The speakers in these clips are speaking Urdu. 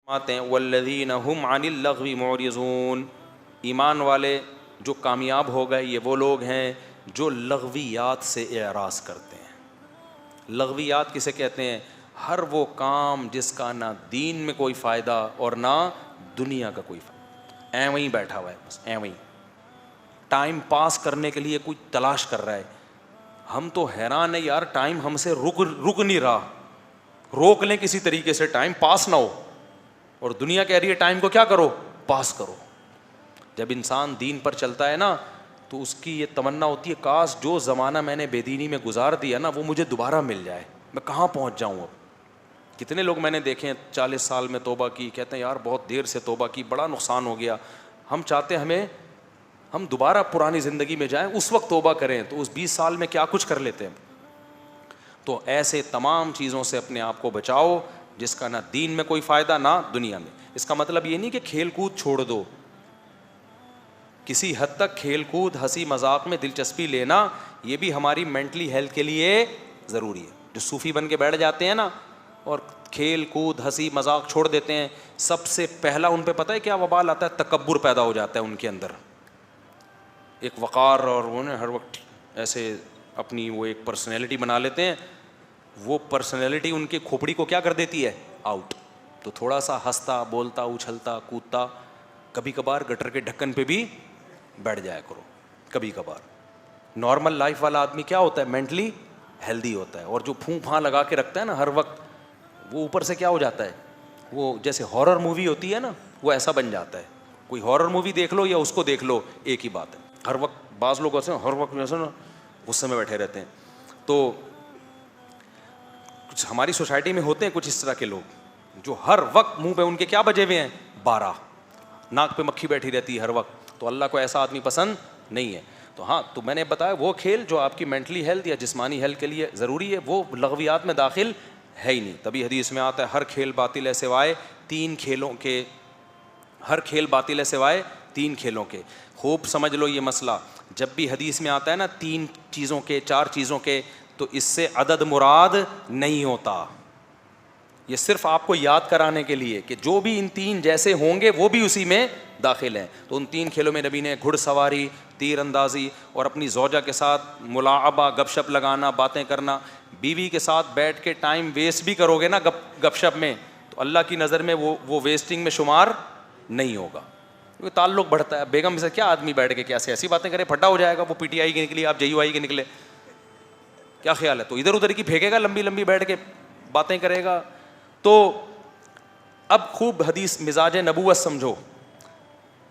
آتے ہیں والذین هم عن اللغو معرضون، ایمان والے جو کامیاب ہو گئے یہ وہ لوگ ہیں جو لغویات سے اعراض کرتے ہیں۔ لغویات کسے کہتے ہیں؟ ہر وہ کام جس کا نہ دین میں کوئی فائدہ اور نہ دنیا کا کوئی فائدہ، ایویں ہی بیٹھا ہوا ہے، بس ایویں ٹائم پاس کرنے کے لیے کوئی تلاش کر رہا ہے۔ ہم تو حیران ہے یار، ٹائم ہم سے رک نہیں رہا، روک لیں کسی طریقے سے ٹائم پاس نہ ہو، اور دنیا کہہ رہی ہے ٹائم کو کیا کرو، پاس کرو۔ جب انسان دین پر چلتا ہے نا تو اس کی یہ تمنا ہوتی ہے کاش جو زمانہ میں نے بے دینی میں گزار دیا نا وہ مجھے دوبارہ مل جائے، میں کہاں پہنچ جاؤں اب۔ کتنے لوگ میں نے دیکھے ہیں 40 سال میں توبہ کی، کہتے ہیں یار بہت دیر سے توبہ کی، بڑا نقصان ہو گیا۔ ہم چاہتے ہیں ہم دوبارہ پرانی زندگی میں جائیں، اس وقت توبہ کریں، تو اس 20 سال میں کیا کچھ کر لیتے ہیں۔ تو ایسے تمام چیزوں سے اپنے آپ کو بچاؤ جس کا نہ دین میں کوئی فائدہ نہ دنیا میں۔ اس کا مطلب یہ نہیں کہ کھیل کود چھوڑ دو، کسی حد تک کھیل کود ہنسی مذاق میں دلچسپی لینا یہ بھی ہماری مینٹلی ہیلتھ کے لیے ضروری ہے۔ جو صوفی بن کے بیٹھ جاتے ہیں نا اور کھیل کود ہنسی مذاق چھوڑ دیتے ہیں، سب سے پہلا ان پہ پتہ ہے کیا وبال آتا ہے؟ تکبر پیدا ہو جاتا ہے ان کے اندر، ایک وقار، اور وہ ہر وقت ایسے اپنی وہ ایک پرسنالٹی بنا لیتے ہیں، وہ پرسنالٹی ان کی کھوپڑی کو کیا کر دیتی ہے؟ آؤٹ۔ تو تھوڑا سا ہنستا بولتا اچھلتا کودتا، کبھی کبھار گٹر کے ڈھکن پہ بھی بیٹھ جایا کرو کبھی کبھار۔ نارمل لائف والا آدمی کیا ہوتا ہے؟ مینٹلی ہیلدی ہوتا ہے، اور جو پھوں پھاں لگا کے رکھتا ہے نا ہر وقت، وہ اوپر سے کیا ہو جاتا ہے؟ وہ جیسے ہارر مووی ہوتی ہے نا وہ ایسا بن جاتا ہے۔ کوئی ہارر مووی دیکھ لو یا اس کو دیکھ لو، ایک ہی بات ہے۔ ہر وقت بعض لوگ ایسے ہر وقت ایسے نا غصے میں بیٹھے رہتے ہیں۔ تو کچھ ہماری سوسائٹی میں ہوتے ہیں کچھ اس طرح کے لوگ جو ہر وقت منہ پہ ان کے کیا بجے ہوئے ہیں؟ 12، ناک پہ مکھی بیٹھی رہتی ہے ہر وقت۔ تو اللہ کو ایسا آدمی پسند نہیں ہے۔ تو ہاں، تو میں نے بتایا وہ کھیل جو آپ کی مینٹلی ہیلتھ یا جسمانی ہیلتھ کے لیے ضروری ہے وہ لغویات میں داخل ہے ہی نہیں۔ تبھی حدیث میں آتا ہے ہر کھیل باطل ہے سوائے 3 کھیلوں کے، ہر کھیل باطل ہے سوائے 3 کھیلوں کے۔ خوب سمجھ لو یہ مسئلہ، جب بھی حدیث میں آتا ہے نا 3 چیزوں کے 4 چیزوں کے، تو اس سے عدد مراد نہیں ہوتا، یہ صرف آپ کو یاد کرانے کے لیے کہ جو بھی ان 3 جیسے ہوں گے وہ بھی اسی میں داخل ہیں۔ تو ان 3 کھیلوں میں نبی نے گھڑ سواری، تیر اندازی اور اپنی زوجہ کے ساتھ ملاعبہ، گپ شپ لگانا، باتیں کرنا۔ بیوی کے ساتھ بیٹھ کے ٹائم ویسٹ بھی کرو گے نا گپ شپ میں تو اللہ کی نظر میں وہ ویسٹنگ میں شمار نہیں ہوگا، کیونکہ تعلق بڑھتا ہے۔ بیگم سے کیا آدمی بیٹھ کے کیسے ایسی باتیں کرے، پھٹا ہو جائے گا۔ وہ پی ٹی آئی کی نکلی، آپ جے یو آئی کے نکلے، کیا خیال ہے؟ تو ادھر ادھر کی پھینکے گا، لمبی لمبی بیٹھ کے باتیں کرے گا۔ تو اب خوب حدیث مزاج نبوت سمجھو۔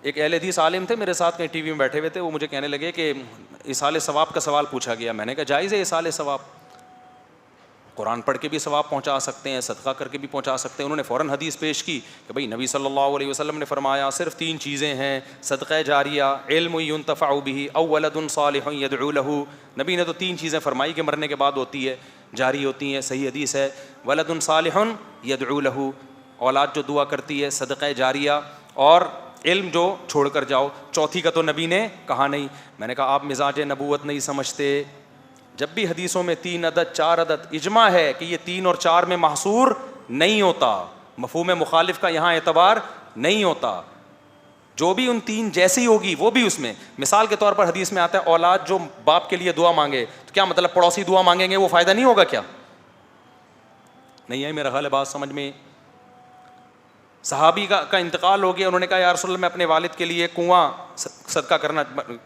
ایک اہل حدیث عالم تھے میرے ساتھ کہیں ٹی وی میں بیٹھے ہوئے تھے، وہ مجھے کہنے لگے کہ ایصال ثواب کا سوال پوچھا گیا۔ میں نے کہا جائز ہے ایصال ثواب، قرآن پڑھ کے بھی ثواب پہنچا سکتے ہیں، صدقہ کر کے بھی پہنچا سکتے ہیں۔ انہوں نے فوراً حدیث پیش کی کہ بھئی نبی صلی اللہ علیہ وسلم نے فرمایا صرف 3 چیزیں ہیں، صدقہ جاریہ، علم ينتفع به او ولد صالح يدعو له۔ نبی نے تو 3 چیزیں فرمائی کہ مرنے کے بعد ہوتی ہے، جاری ہوتی ہیں، صحیح حدیث ہے، ولد صالح يدعو له، اولاد جو دعا کرتی ہے، صدقہ جاریہ، اور علم جو چھوڑ کر جاؤ۔ چوتھی کا تو نبی نے کہا نہیں۔ میں نے کہا آپ مزاج نبوت نہیں سمجھتے، جب بھی حدیثوں میں 3 عدد 4 عدد، اجماع ہے کہ یہ 3 اور 4 میں محصور نہیں ہوتا، مفہوم مخالف کا یہاں اعتبار نہیں ہوتا، جو بھی ان 3 جیسی ہوگی وہ بھی اس میں۔ مثال کے طور پر حدیث میں آتا ہے اولاد جو باپ کے لیے دعا مانگے، تو کیا مطلب پڑوسی دعا مانگیں گے وہ فائدہ نہیں ہوگا کیا؟ نہیں ہے میرا خیال ہے بات سمجھ میں۔ صحابی کا انتقال ہو گیا، انہوں نے کہا یا رسول اللہ میں اپنے والد کے لیے کنواں صدقہ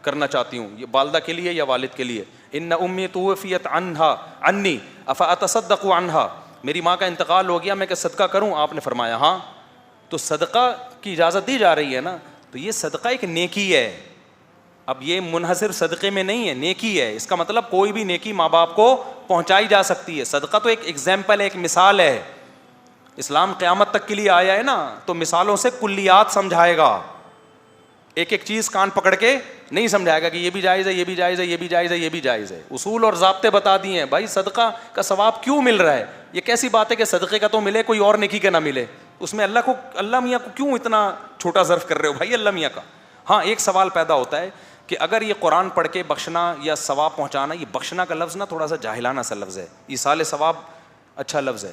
کرنا چاہتی ہوں، یہ والدہ کے لیے یا والد کے لیے؟ ان امی توفیت عنی افاتصدق عنہا، میری ماں کا انتقال ہو گیا، میں کہ صدقہ کروں؟ آپ نے فرمایا ہاں۔ تو صدقہ کی اجازت دی جا رہی ہے نا، تو یہ صدقہ ایک نیکی ہے۔ اب یہ منحصر صدقے میں نہیں ہے، نیکی ہے۔ اس کا مطلب کوئی بھی نیکی ماں باپ کو پہنچائی جا سکتی ہے۔ صدقہ تو ایک ایگزامپل ہے، ایک مثال ہے۔ اسلام قیامت تک کے لیے آیا ہے نا، تو مثالوں سے کلیات سمجھائے گا، ایک ایک چیز کان پکڑ کے نہیں سمجھائے گا کہ یہ بھی جائز ہے، یہ بھی جائز ہے، یہ بھی جائز ہے، یہ بھی جائز ہے۔ اصول اور ضابطے بتا دیے ہیں۔ بھائی صدقہ کا ثواب کیوں مل رہا ہے؟ یہ کیسی بات ہے کہ صدقے کا تو ملے کوئی اور نیکی کا نہ ملے؟ اس میں اللہ میاں کو کیوں اتنا چھوٹا ظرف کر رہے ہو بھائی اللہ میاں کا؟ ہاں ایک سوال پیدا ہوتا ہے کہ اگر یہ قرآن پڑھ کے بخشنا یا ثواب پہنچانا، یہ بخشنا کا لفظ نا تھوڑا سا جاہلانہ سا لفظ ہے، ایصال ثواب اچھا لفظ ہے۔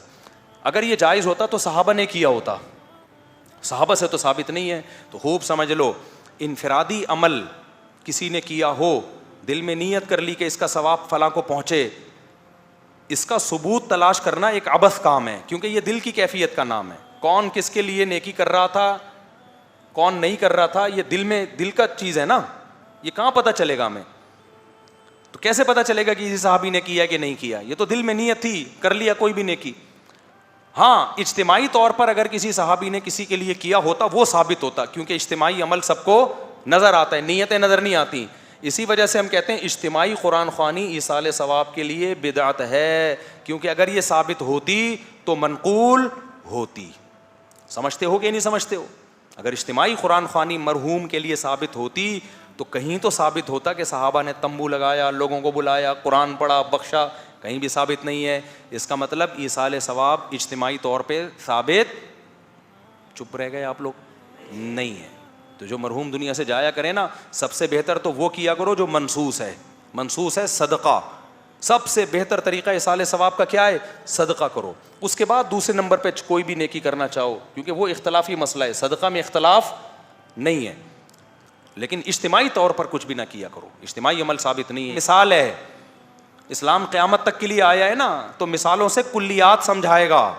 اگر یہ جائز ہوتا تو صحابہ نے کیا ہوتا، صحابہ سے تو ثابت نہیں ہے. تو خوب سمجھ لو, انفرادی عمل کسی نے کیا ہو, دل میں نیت کر لی کہ اس کا ثواب فلاں کو پہنچے, اس کا ثبوت تلاش کرنا ایک عبث کام ہے, کیونکہ یہ دل کی کیفیت کا نام ہے. کون کس کے لیے نیکی کر رہا تھا, کون نہیں کر رہا تھا, یہ دل میں دل کا چیز ہے نا, یہ کہاں پتہ چلے گا ہمیں؟ تو کیسے پتہ چلے گا کہ کسی صحابی نے کیا کہ نہیں کیا؟ یہ تو دل میں نیت تھی, کر لیا کوئی بھی نیکی. ہاں اجتماعی طور پر اگر کسی صحابی نے کسی کے لیے کیا ہوتا وہ ثابت ہوتا, کیونکہ اجتماعی عمل سب کو نظر آتا ہے, نیتیں نظر نہیں آتی. اسی وجہ سے ہم کہتے ہیں اجتماعی قرآن خوانی ایصال ثواب کے لیے بدعت ہے, کیونکہ اگر یہ ثابت ہوتی تو منقول ہوتی. سمجھتے ہو کہ نہیں سمجھتے ہو؟ اگر اجتماعی قرآن خوانی مرحوم کے لیے ثابت ہوتی تو کہیں تو ثابت ہوتا کہ صحابہ نے تمبو لگایا, لوگوں کو بلایا, قرآن پڑھا, بخشا. کہیں بھی ثابت نہیں ہے. اس کا مطلب ایصال ثواب اجتماعی طور پہ ثابت, چپ رہ گئے آپ لوگ, نہیں ہے. تو جو مرحوم دنیا سے جایا کرے نا, سب سے بہتر تو وہ کیا کرو جو منسوس ہے. منسوس ہے صدقہ, سب سے بہتر طریقہ ایصال ثواب کا کیا ہے؟ صدقہ کرو. اس کے بعد دوسرے نمبر پہ کوئی بھی نیکی کرنا چاہو, کیونکہ وہ اختلافی مسئلہ ہے, صدقہ میں اختلاف نہیں ہے. لیکن اجتماعی طور پر کچھ بھی نہ کیا کرو, اجتماعی عمل ثابت نہیں ہے. مثال ہے, اسلام قیامت تک کے لیے آیا ہے نا, تو مثالوں سے کلیات سمجھائے گا.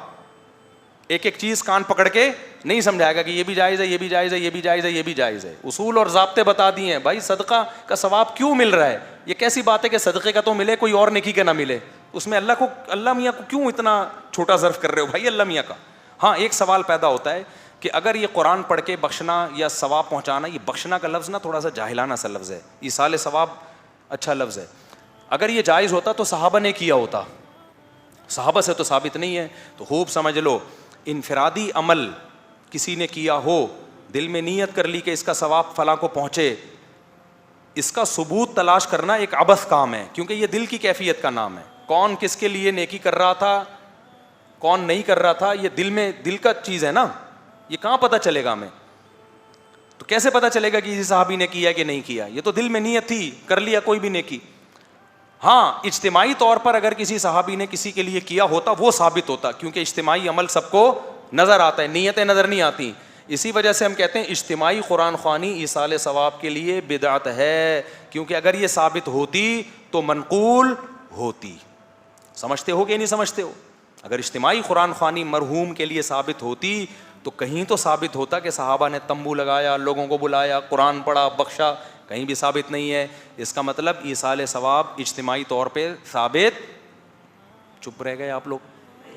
ایک ایک چیز کان پکڑ کے نہیں سمجھائے گا کہ یہ بھی جائز ہے, یہ بھی جائز ہے, یہ بھی جائز ہے, یہ بھی جائز ہے. اصول اور ضابطے بتا دیے ہیں. بھائی صدقہ کا ثواب کیوں مل رہا ہے؟ یہ کیسی بات ہے کہ صدقے کا تو ملے, کوئی اور نیکی کا نہ ملے؟ اس میں اللہ میاں کو کیوں اتنا چھوٹا ظرف کر رہے ہو بھائی اللہ میاں کا؟ ہاں ایک سوال پیدا ہوتا ہے کہ اگر یہ قرآن پڑھ کے بخشنا یا ثواب پہنچانا, یہ بخشنا کا لفظ نا تھوڑا سا جاہلانہ سا لفظ ہے, ایصال ثواب اچھا لفظ ہے. اگر یہ جائز ہوتا تو صحابہ نے کیا ہوتا, صحابہ سے تو ثابت نہیں ہے. تو خوب سمجھ لو, انفرادی عمل کسی نے کیا ہو, دل میں نیت کر لی کہ اس کا ثواب فلاں کو پہنچے, اس کا ثبوت تلاش کرنا ایک عبث کام ہے, کیونکہ یہ دل کی کیفیت کا نام ہے. کون کس کے لیے نیکی کر رہا تھا, کون نہیں کر رہا تھا, یہ دل میں دل کا چیز ہے نا, یہ کہاں پتہ چلے گا ہمیں؟ تو کیسے پتہ چلے گا کہ کسی صحابی نے کیا کہ نہیں کیا؟ یہ تو دل میں نیت تھی, کر لیا کوئی بھی نیکی. ہاں اجتماعی طور پر اگر کسی صحابی نے کسی کے لیے کیا ہوتا وہ ثابت ہوتا, کیونکہ اجتماعی عمل سب کو نظر آتا ہے, نیتیں نظر نہیں آتی. اسی وجہ سے ہم کہتے ہیں اجتماعی قرآن خوانی ایصال ثواب کے لیے بدعت ہے, کیونکہ اگر یہ ثابت ہوتی تو منقول ہوتی. سمجھتے ہو کہ نہیں سمجھتے ہو؟ اگر اجتماعی قرآن خوانی مرحوم کے لیے ثابت ہوتی تو کہیں تو ثابت ہوتا کہ صحابہ نے تمبو لگایا, لوگوں کو بلایا, قرآن پڑھا, بخشا. کہیں بھی ثابت نہیں ہے. اس کا مطلب ایصال ثواب اجتماعی طور پہ ثابت, چپ رہ گئے آپ لوگ,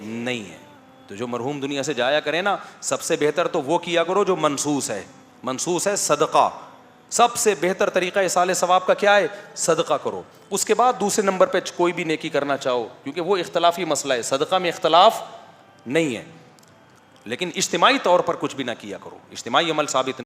نہیں ہے. تو جو مرحوم دنیا سے جایا کرے نا, سب سے بہتر تو وہ کیا کرو جو منسوس ہے. منسوس ہے صدقہ, سب سے بہتر طریقہ ایصال ثواب کا کیا ہے؟ صدقہ کرو. اس کے بعد دوسرے نمبر پہ کوئی بھی نیکی کرنا چاہو, کیونکہ وہ اختلافی مسئلہ ہے, صدقہ میں اختلاف نہیں ہے. لیکن اجتماعی طور پر کچھ بھی نہ کیا کرو, اجتماعی عمل ثابت